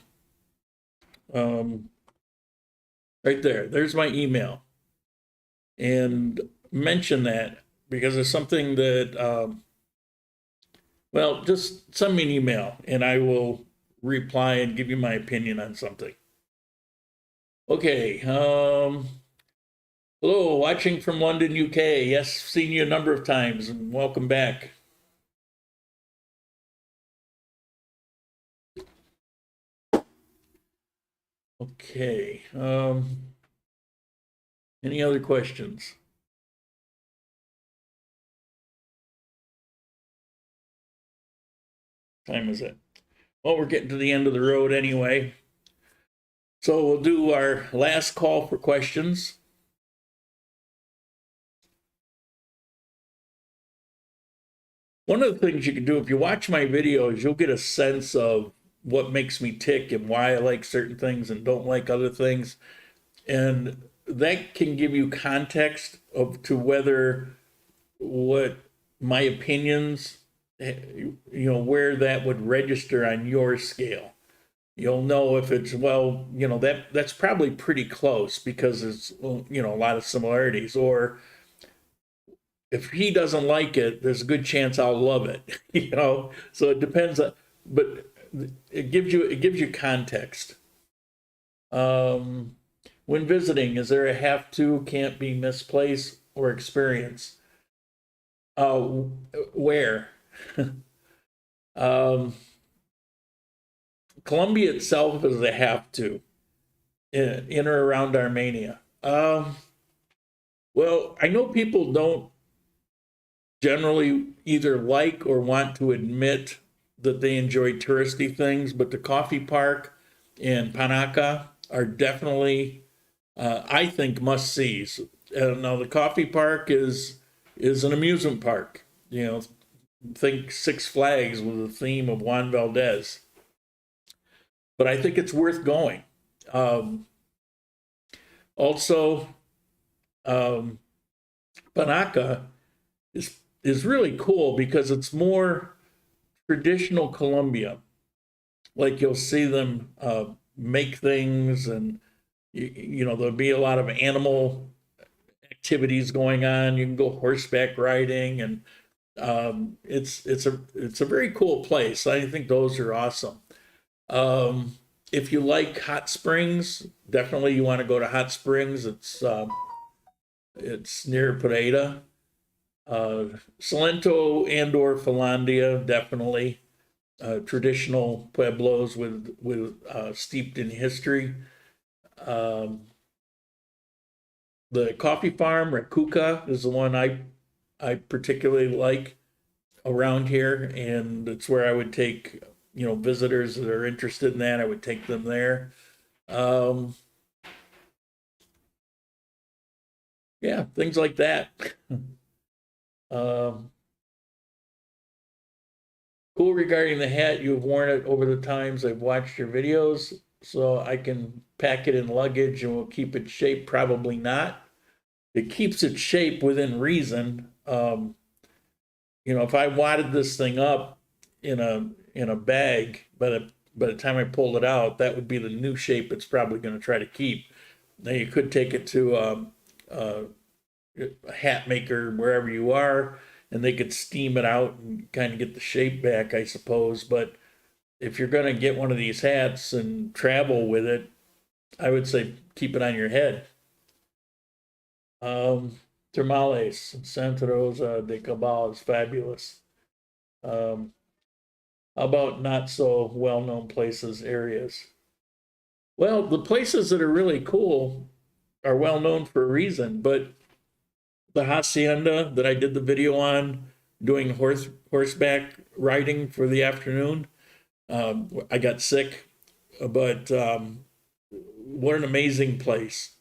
Right there. There's my email. And mention that, because it's something that, just send me an email and I will reply and give you my opinion on something. Okay. Hello, watching from London, UK. Yes, seen you a number of times, and welcome back. Okay. Any other questions? What time is it? Well, we're getting to the end of the road anyway. So we'll do our last call for questions. One of the things you can do, if you watch my videos, you'll get a sense of what makes me tick and why I like certain things and don't like other things. And that can give you context to whether what my opinions, where that would register on your scale. You'll know if it's, that's probably pretty close because there's, a lot of similarities. Or if he doesn't like it, there's a good chance I'll love it, So it depends but it gives you context. When visiting, is there a have to, can't be misplaced or experience? Where? Colombia itself is a have to in or around Armenia. Well, I know people don't generally either like or want to admit that they enjoy touristy things, but the coffee park and Panaca are definitely, I think, must-sees. Now, the coffee park is an amusement park. Think Six Flags with the theme of Juan Valdez. But I think it's worth going. Also, Panaca is really cool because it's more traditional Colombia. like you'll see them make things, and you know, there'll be a lot of animal activities going on. You can go horseback riding, and it's a very cool place. I think those are awesome. If you like hot springs, definitely you want to go to Hot Springs. It's near Pareda. Salento and or Finlandia, definitely. Traditional pueblos with steeped in history. The coffee farm, Rakuka, is the one I particularly like around here, and it's where I would take, you know, visitors that are interested in that. I would take them there. Yeah, things like that. Cool regarding the hat. You have worn it over the times I've watched your videos, so I can pack it in luggage and will keep its shape. Probably not. It keeps its shape within reason. You know, if I wadded this thing up in a bag, by the time I pulled it out, that would be the new shape it's probably going to try to keep. Now you could take it to a hat maker wherever you are, and they could steam it out and kind of get the shape back, I suppose. But if you're going to get one of these hats and travel with it, I would say keep it on your head. Termales, Santa Rosa de Cabal is fabulous. How about not so well-known places, areas? Well, the places that are really cool are well known for a reason, but the hacienda that I did the video on, doing horseback riding for the afternoon, I got sick, but what an amazing place.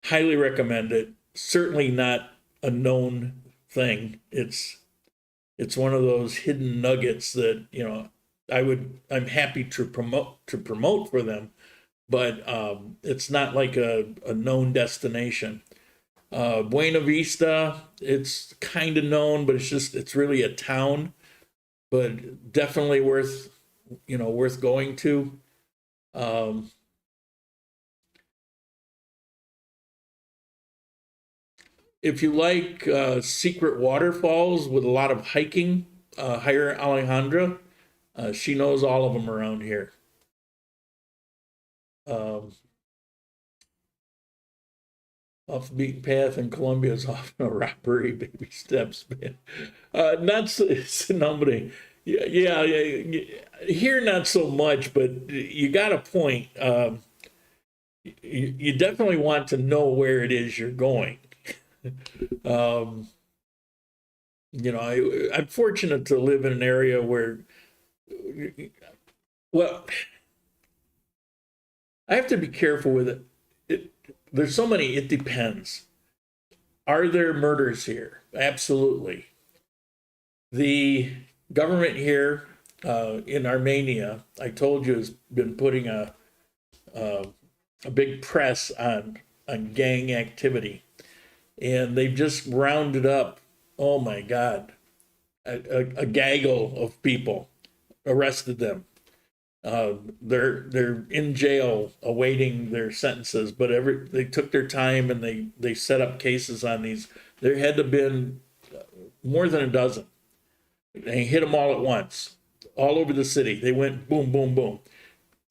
Highly recommend it. Certainly not a known thing. It's one of those hidden nuggets that, you know, I'm happy to promote for them, but it's not like a known destination. Buena Vista, it's kind of known, but it's really a town, but definitely worth going to. If you like secret waterfalls with a lot of hiking, hire Alejandra. She knows all of them around here. Off the beaten path in Colombia is often a robbery, baby steps, man. Not so, nobody. Yeah, here not so much, but you got a point. You definitely want to know where it is you're going. You know, I'm fortunate to live in an area where, well, I have to be careful with it. There's so many, it depends. Are there murders here? Absolutely. The government here in Armenia, I told you, has been putting a big press on gang activity. And they've just rounded up, oh my God, a gaggle of people, arrested them. They're in jail awaiting their sentences, but they took their time and they set up cases on these. There had to have been more than a dozen. They hit them all at once, all over the city. They went boom, boom, boom.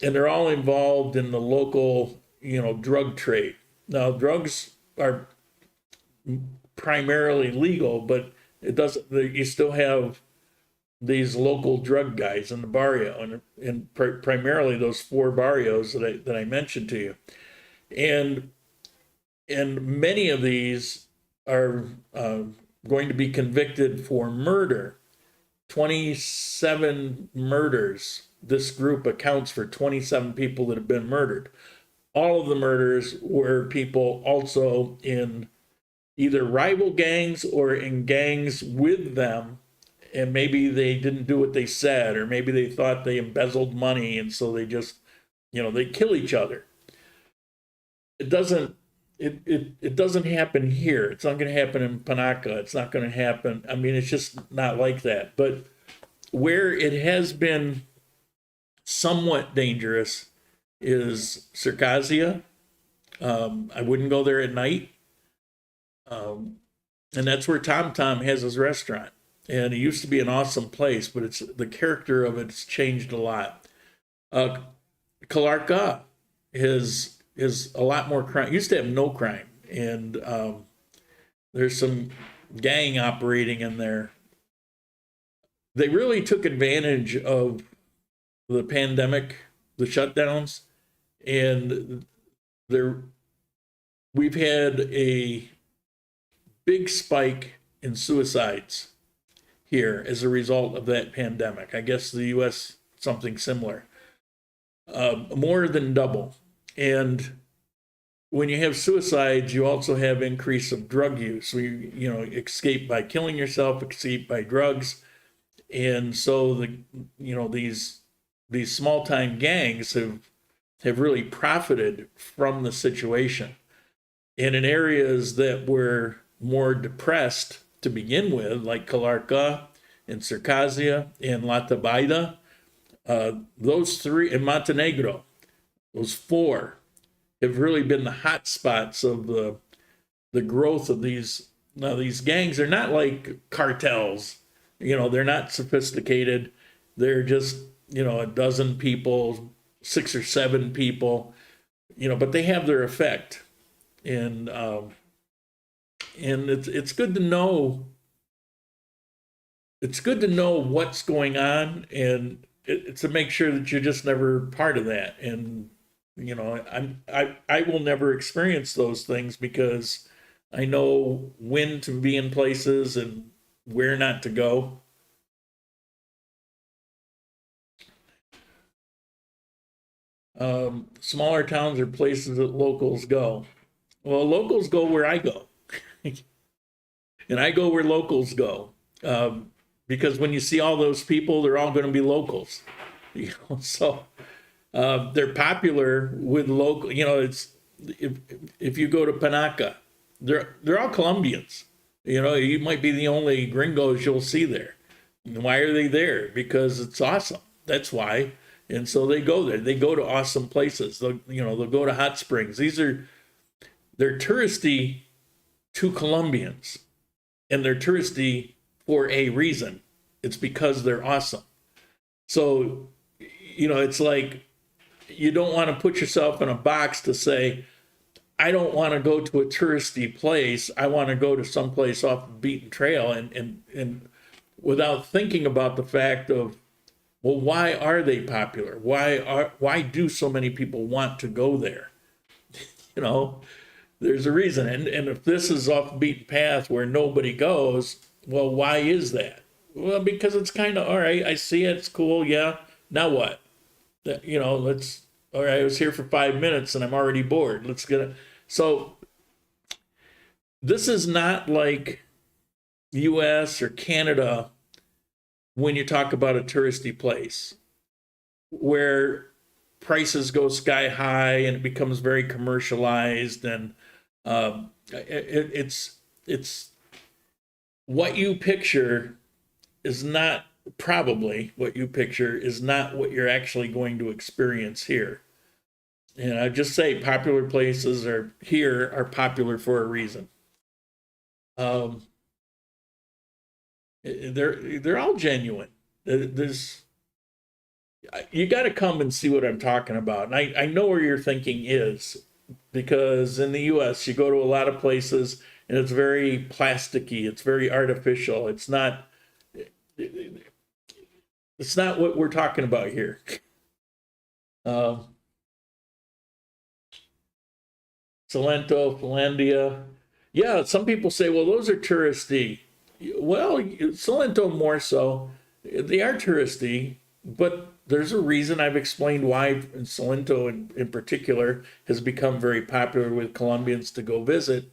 And they're all involved in the local, you know, drug trade. Now, drugs are primarily legal, but it doesn't. You still have these local drug guys in the barrio, and primarily those 4 barrios that I mentioned to you, and many of these are going to be convicted for murder. 27 murders. This group accounts for 27 people that have been murdered. All of the murders were people also in either rival gangs or in gangs with them, and maybe they didn't do what they said, or maybe they thought they embezzled money, and so they just, you know, they kill each other. It doesn't happen here. It's not going to happen in Panaca. It's not going to happen. I mean, it's just not like that. But where it has been somewhat dangerous is Circassia. I wouldn't go there at night. And that's where Tom has his restaurant. And it used to be an awesome place, but it's the character of it's changed a lot. Calarca is a lot more crime. Used to have no crime, and there's some gang operating in there. They really took advantage of the pandemic, the shutdowns, and we've had a big spike in suicides here as a result of that pandemic. I guess the U.S. something similar, more than double. And when you have suicides, you also have increase of drug use. So you escape by killing yourself, escape by drugs, and so these small time gangs have really profited from the situation. And in areas that were more depressed to begin with, like Calarca and Circassia and La Tabaida, those three, and Montenegro, those four have really been the hot spots of the growth of these. Now, these gangs are not like cartels. They're not sophisticated. They're just, a dozen people, 6 or 7 people, but they have their effect. And it's good to know. It's good to know what's going on, and it's to make sure that you're just never part of that. And I will never experience those things because I know when to be in places and where not to go. Smaller towns are places that locals go. Well, locals go where I go. And I go where locals go. Because when you see all those people, they're all going to be locals. So they're popular with local, it's if you go to Panaca, they're all Colombians. You might be the only gringos you'll see there. And why are they there? Because it's awesome. That's why. And so they go there. They go to awesome places. They'll go to hot springs. They're touristy to Colombians, and they're touristy for a reason. It's because they're awesome. So, it's like you don't want to put yourself in a box to say, I don't want to go to a touristy place. I want to go to someplace off the beaten trail, and without thinking about the fact of, well, why are they popular? Why do so many people want to go there? There's a reason. And if this is off the beaten path where nobody goes, well, why is that? Well, because it's kind of, all right, I see it, it's cool, yeah. Now what? All right, I was here for 5 minutes and I'm already bored. Let's get it. So this is not like US or Canada when you talk about a touristy place where prices go sky high and it becomes very commercialized, and it's what you picture is not probably what you picture is not what you're actually going to experience here. And I just say popular places are popular for a reason. They're all genuine. You got to come and see what I'm talking about. And I know where your thinking is, because in the US, you go to a lot of places and it's very plasticky. It's very artificial. It's not what we're talking about here. Salento, Finlandia. Yeah, some people say, well, those are touristy. Well, Salento more so. They are touristy, but there's a reason. I've explained why Salento in particular has become very popular with Colombians to go visit.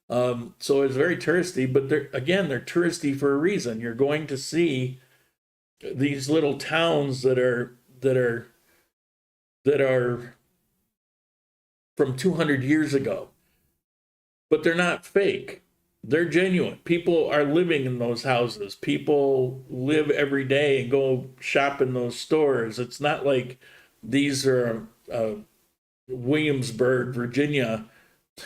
So it's very touristy, but they're touristy for a reason. You're going to see these little towns that are from 200 years ago, but they're not fake. they're genuine. People are living in those houses. People live every day and go shop in those stores. It's not like these are Williamsburg, Virginia,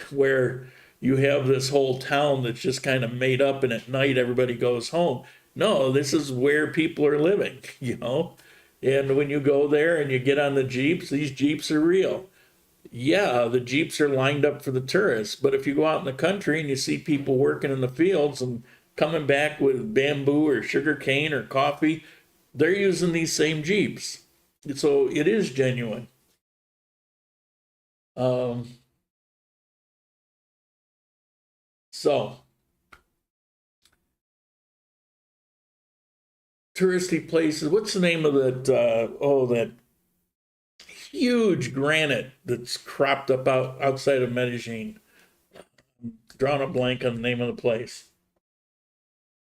where you have this whole town that's just kind of made up and at night everybody goes home. No, this is where people are living, you know? And when you go there and you get on the Jeeps, these Jeeps are real. Yeah, the Jeeps are lined up for the tourists, but if you go out in the country and you see people working in the fields and coming back with bamboo or sugar cane or coffee, they're using these same Jeeps. So it is genuine. So touristy places. What's the name of that? That huge granite that's cropped up outside of Medellin. I'm drawing a blank on the name of the place.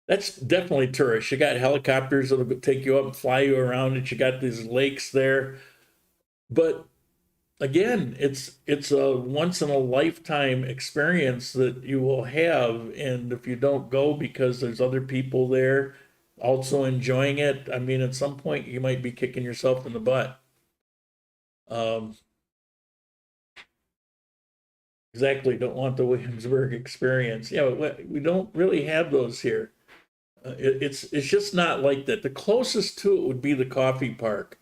That's definitely tourist. You got helicopters that'll take you up and fly you around it. You got these lakes there. But again, it's a once in a lifetime experience that you will have. And if you don't go because there's other people there also enjoying it, I mean, at some point you might be kicking yourself in the butt. Exactly, don't want the Williamsburg experience. Yeah, we don't really have those here. It's just not like that. The closest to it would be the coffee park.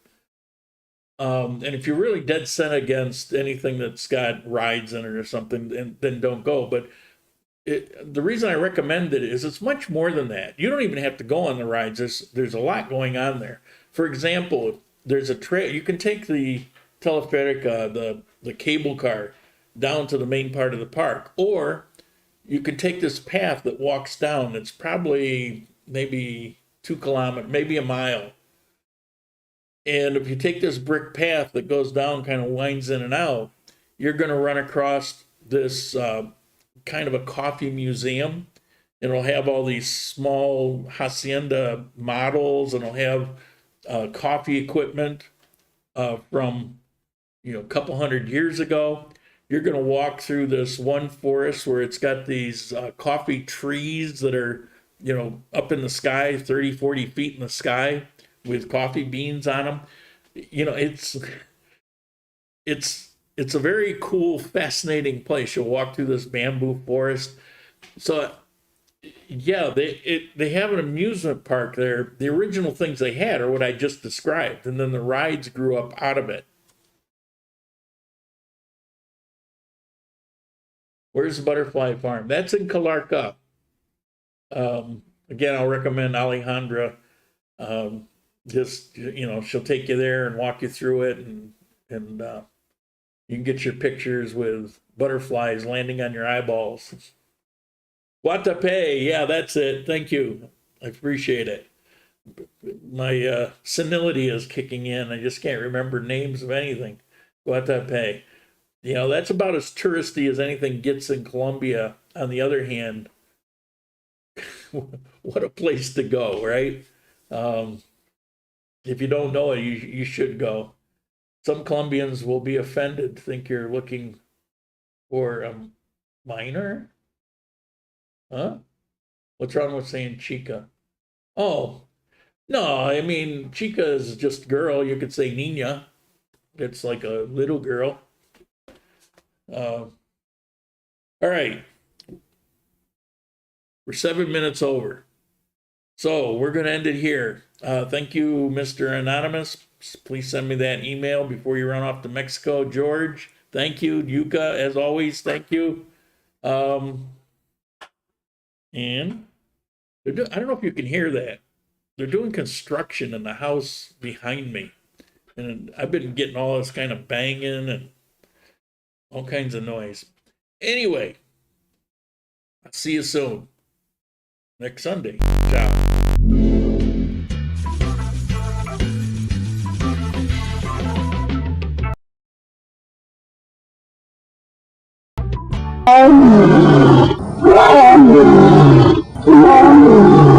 And if you're really dead set against anything that's got rides in it or something, then don't go. But the reason I recommend it is it's much more than that. You don't even have to go on the rides. There's a lot going on there. For example, there's a trail. You can take the teleferic, the cable car, down to the main part of the park, or you can take this path that walks down. It's probably maybe 2 kilometers, maybe a mile. And if you take this brick path that goes down, kind of winds in and out, you're going to run across this kind of a coffee museum. And it'll have all these small hacienda models, and it'll have coffee equipment from a couple hundred years ago. You're going to walk through this one forest where it's got these coffee trees that are, up in the sky, 30, 40 feet in the sky with coffee beans on them. It's a very cool, fascinating place. You'll walk through this bamboo forest. So yeah, they have an amusement park there. The original things they had are what I just described, and then the rides grew up out of it. Where's the butterfly farm? That's in Calarca. Again, I'll recommend Alejandra. She'll take you there and walk you through it, and you can get your pictures with butterflies landing on your eyeballs. Guatape, yeah, that's it. Thank you. I appreciate it. My senility is kicking in. I just can't remember names of anything. Guatape. That's about as touristy as anything gets in Colombia. On the other hand, what a place to go, right? If you don't know it, you should go. Some Colombians will be offended, think you're looking for a minor. Huh? What's wrong with saying chica? Oh, no, I mean, chica is just girl. You could say niña. It's like a little girl. All right. We're 7 minutes over. So we're going to end it here. Thank you, Mr. Anonymous. Please send me that email before you run off to Mexico. George, thank you. Yuka, as always, thank you. And I don't know if you can hear that. They're doing construction in the house behind me. And I've been getting all this kind of banging and all kinds of noise. Anyway, I'll see you soon. Next Sunday.